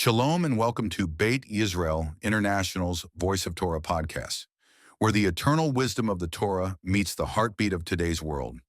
Shalom and welcome to Beit Yisrael International's Voice of Torah podcast, where the eternal wisdom of the Torah meets the heartbeat of today's world.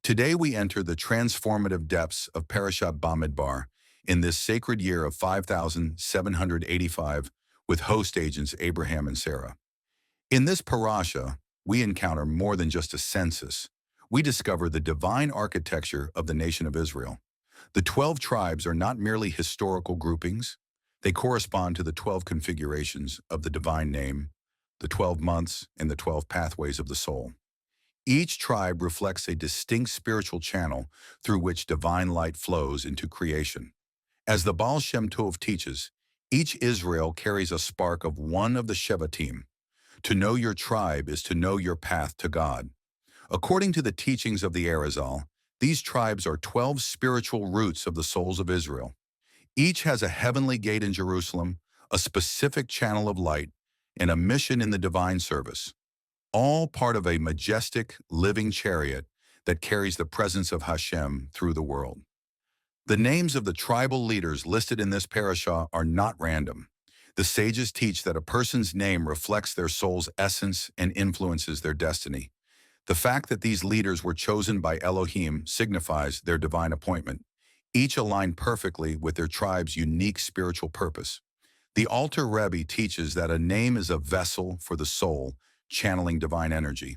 Today we enter the transformative depths of Parashat Bamidbar in this sacred year of 5785 with host agents Abraham and Sarah. In this parasha, we encounter more than just a census. We discover the divine architecture of the nation of Israel. The 12 tribes are not merely historical groupings. They correspond to the 12 configurations of the divine name, the 12 months, and the 12 pathways of the soul. Each tribe reflects a distinct spiritual channel through which divine light flows into creation. As the Baal Shem Tov teaches, each Israel carries a spark of one of the Shevatim. To know your tribe is to know your path to God. According to the teachings of the Arizal, these tribes are 12 spiritual roots of the souls of Israel. Each has a heavenly gate in Jerusalem, a specific channel of light, and a mission in the divine service, all part of a majestic, living chariot that carries the presence of Hashem through the world. The names of the tribal leaders listed in this parasha are not random. The sages teach that a person's name reflects their soul's essence and influences their destiny. The fact that these leaders were chosen by Elohim signifies their divine appointment, each aligned perfectly with their tribe's unique spiritual purpose. The Alter Rebbe teaches that a name is a vessel for the soul, channeling divine energy.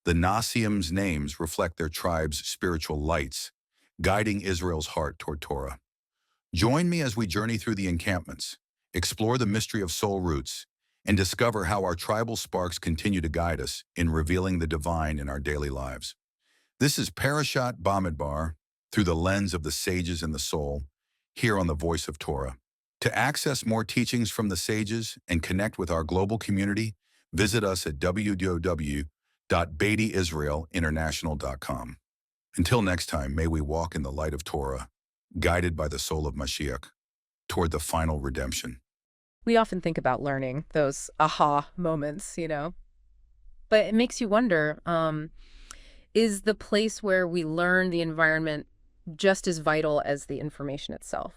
The Nasiim's names reflect their tribe's spiritual lights, guiding Israel's heart toward Torah. Join me as we journey through the encampments, explore the mystery of soul roots, and discover how our tribal sparks continue to guide us in revealing the divine in our daily lives. This is Parashat Bamidbar, through the lens of the sages and the soul, here on the Voice of Torah. To access more teachings from the sages and connect with our global community, visit us at www.beitisraelinternational.com. Until next time, may we walk in the light of Torah, guided by the soul of Mashiach, toward the final redemption. We often think about learning, those aha moments, but it makes you wonder, is the place where we learn the environment just as vital as the information itself?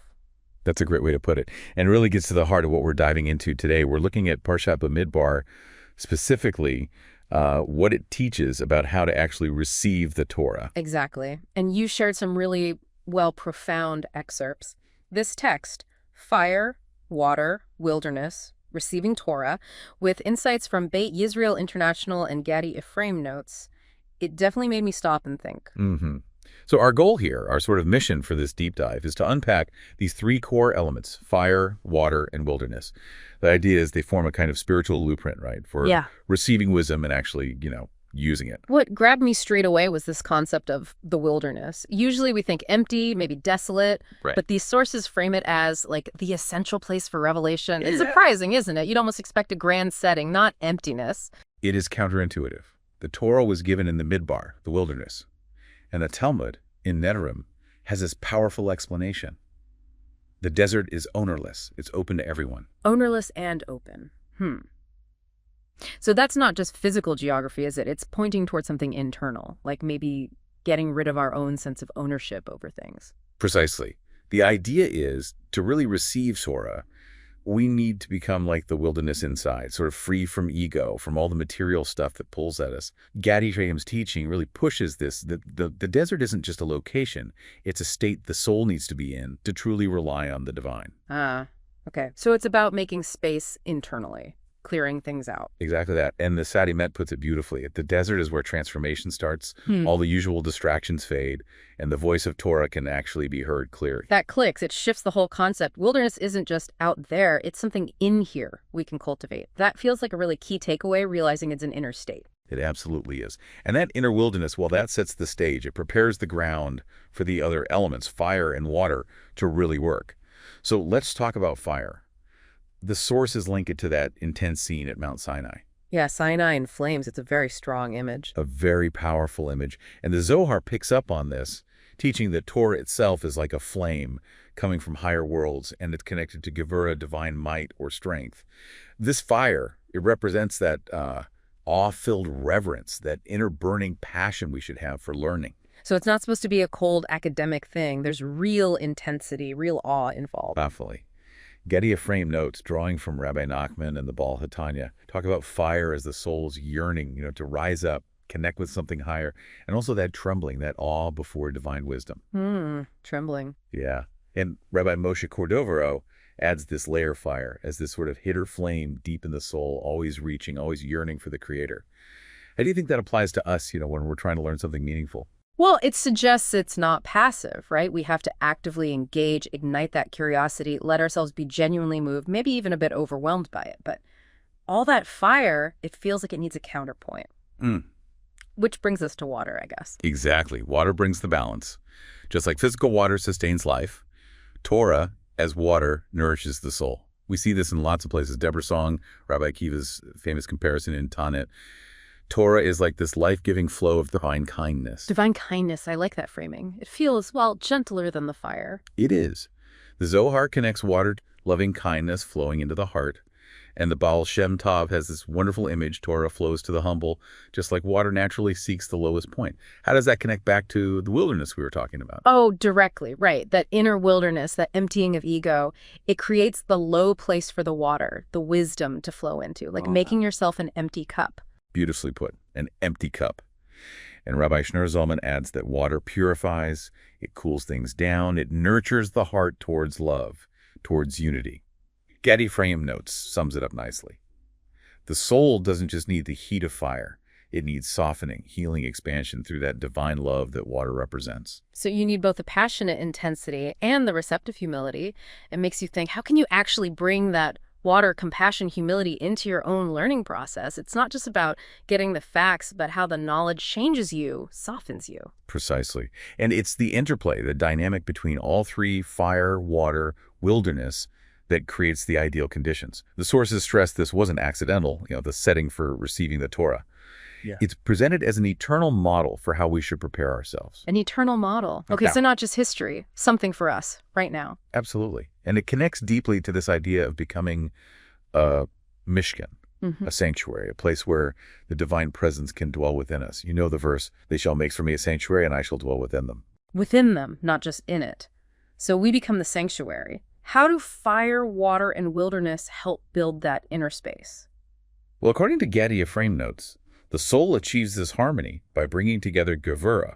That's a great way to put it. And it really gets to the heart of what we're diving into today. We're looking at Parashat Bamidbar, specifically what it teaches about how to actually receive the Torah. Exactly. And you shared some really, profound excerpts. This text, fire, water, wilderness, receiving Torah, with insights from Beit Yisrael International and Gadi Ephraim notes, it definitely made me stop and think. So our goal here, our sort of mission for this deep dive, is to unpack these three core elements: fire, water, and wilderness. The idea is they form a kind of spiritual blueprint, right, for receiving wisdom and actually, using it. What grabbed me straight away was this concept of the wilderness. Usually we think empty, maybe desolate, but these sources frame it as like the essential place for revelation. It's surprising, isn't it? You'd almost expect a grand setting, not emptiness. It is counterintuitive. The Torah was given in the Midbar, the wilderness. And the Talmud, in Nedarim, has this powerful explanation. The desert is ownerless. It's open to everyone. Ownerless and open. So that's not just physical geography, is it? It's pointing towards something internal, like maybe getting rid of our own sense of ownership over things. Precisely. The idea is to really receive Torah, we need to become like the wilderness inside, sort of free from ego, from all the material stuff that pulls at us. Gadi Ephraim's teaching really pushes this. The desert isn't just a location. It's a state the soul needs to be in to truly rely on the divine. Okay. So it's about making space internally, clearing things out. Exactly that. And the Sadi Met puts it beautifully. The desert is where transformation starts. All the usual distractions fade, and the voice of Torah can actually be heard clearly. That clicks. It shifts the whole concept. Wilderness isn't just out there. It's something in here we can cultivate. That feels like a really key takeaway, realizing it's an inner state. It absolutely is. And that inner wilderness, well, that sets the stage. It prepares the ground for the other elements, fire and water, to really work. So let's talk about fire. The sources link it to that intense scene at Mount Sinai. Yeah, Sinai in flames. It's a very strong image. A very powerful image. And the Zohar picks up on this, teaching that Torah itself is like a flame coming from higher worlds, and it's connected to Gevurah, divine might or strength. This fire, it represents that awe-filled reverence, that inner burning passion we should have for learning. So it's not supposed to be a cold academic thing. There's real intensity, real awe involved. Powerfully. Getty Ephraim notes, drawing from Rabbi Nachman and the Baal HaTanya, talk about fire as the soul's yearning, to rise up, connect with something higher, and also that trembling, that awe before divine wisdom. Trembling. Yeah. And Rabbi Moshe Cordovero adds this layer fire as this sort of hitter flame deep in the soul, always reaching, always yearning for the Creator. How do you think that applies to us, when we're trying to learn something meaningful? Well, it suggests it's not passive, right? We have to actively engage, ignite that curiosity, let ourselves be genuinely moved, maybe even a bit overwhelmed by it. But all that fire, it feels like it needs a counterpoint. Which brings us to water, I guess. Exactly. Water brings the balance. Just like physical water sustains life, Torah, as water, nourishes the soul. We see this in lots of places. Deborah's song, Rabbi Akiva's famous comparison in Tanit. Torah is like this life-giving flow of divine kindness. Divine kindness, I like that framing. It feels, well, gentler than the fire. It is. The Zohar connects water to loving kindness flowing into the heart. And the Baal Shem Tov has this wonderful image, Torah flows to the humble, just like water naturally seeks the lowest point. How does that connect back to the wilderness we were talking about? Oh, directly, right. That inner wilderness, that emptying of ego, it creates the low place for the water, the wisdom to flow into, like making yourself an empty cup. Beautifully put, an empty cup. And Rabbi Schneur Zalman adds that water purifies, it cools things down, it nurtures the heart towards love, towards unity. Getty Ephraim notes sums it up nicely. The soul doesn't just need the heat of fire. It needs softening, healing, expansion through that divine love that water represents. So you need both the passionate intensity and the receptive humility. It makes you think, how can you actually bring that water, compassion, humility into your own learning process? It's not just about getting the facts, but how the knowledge changes you, softens you. Precisely. And it's the interplay, the dynamic between all three, fire, water, wilderness, that creates the ideal conditions. The sources stress this wasn't accidental, the setting for receiving the Torah. Yeah. It's presented as an eternal model for how we should prepare ourselves. An eternal model. Okay, so not just history, something for us right now. Absolutely. And it connects deeply to this idea of becoming a mishkan, a sanctuary, a place where the divine presence can dwell within us. You know the verse, they shall make for me a sanctuary and I shall dwell within them. Within them, not just in it. So we become the sanctuary. How do fire, water, and wilderness help build that inner space? Well, according to Getty Ephraim notes, the soul achieves this harmony by bringing together Gevurah,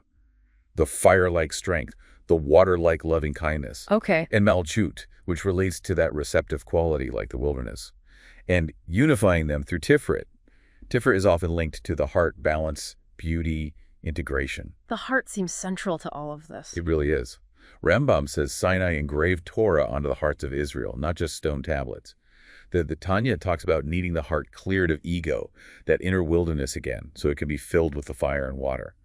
the fire-like strength, the water-like loving kindness, and Malchut, which relates to that receptive quality like the wilderness, and unifying them through Tiferet. Tiferet is often linked to the heart, balance, beauty, integration. The heart seems central to all of this. It really is. Rambam says Sinai engraved Torah onto the hearts of Israel, not just stone tablets. The Tanya talks about needing the heart cleared of ego, that inner wilderness again, so it can be filled with the fire and water.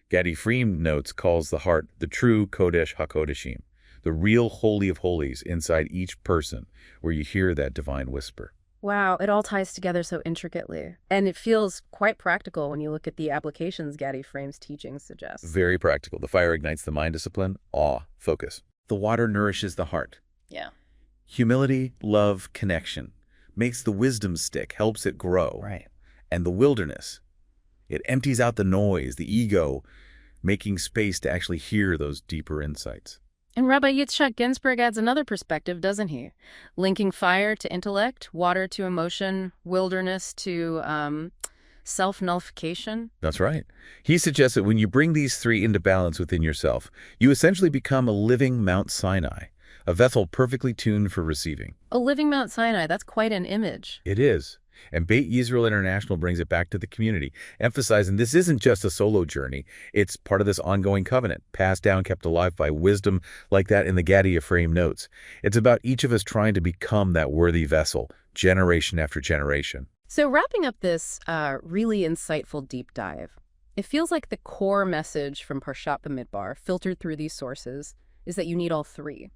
Getty Ephraim notes calls the heart the true Kodesh HaKodeshim, the real Holy of Holies inside each person, where you hear that divine whisper. Wow, it all ties together so intricately. And it feels quite practical when you look at the applications Getty Ephraim's teachings suggest. Very practical. The fire ignites the mind discipline, awe, focus. The water nourishes the heart. Yeah. Humility, love, connection. Makes the wisdom stick, helps it grow. Right. And the wilderness. It empties out the noise, the ego, making space to actually hear those deeper insights. And Rabbi Yitzchak Ginsburg adds another perspective, doesn't he? Linking fire to intellect, water to emotion, wilderness to self-nullification. That's right. He suggests that when you bring these three into balance within yourself, you essentially become a living Mount Sinai, a vessel perfectly tuned for receiving. A living Mount Sinai, that's quite an image. It is. And Beit Yisrael International brings it back to the community, emphasizing this isn't just a solo journey. It's part of this ongoing covenant, passed down, kept alive by wisdom like that in the Getty Ephraim notes. It's about each of us trying to become that worthy vessel, generation after generation. So wrapping up this really insightful deep dive, it feels like the core message from Parashat Bamidbar, filtered through these sources, is that you need all three.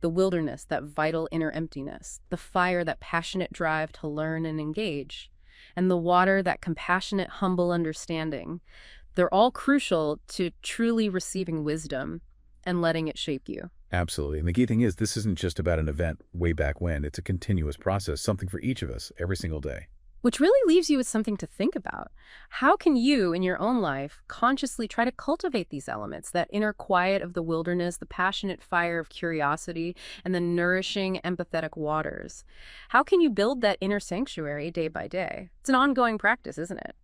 The wilderness, that vital inner emptiness, the fire, that passionate drive to learn and engage, and the water, that compassionate, humble understanding. They're all crucial to truly receiving wisdom and letting it shape you. Absolutely. And the key thing is, this isn't just about an event way back when. It's a continuous process, something for each of us every single day. Which really leaves you with something to think about. How can you, in your own life, consciously try to cultivate these elements, that inner quiet of the wilderness, the passionate fire of curiosity, and the nourishing, empathetic waters? How can you build that inner sanctuary day by day? It's an ongoing practice, isn't it?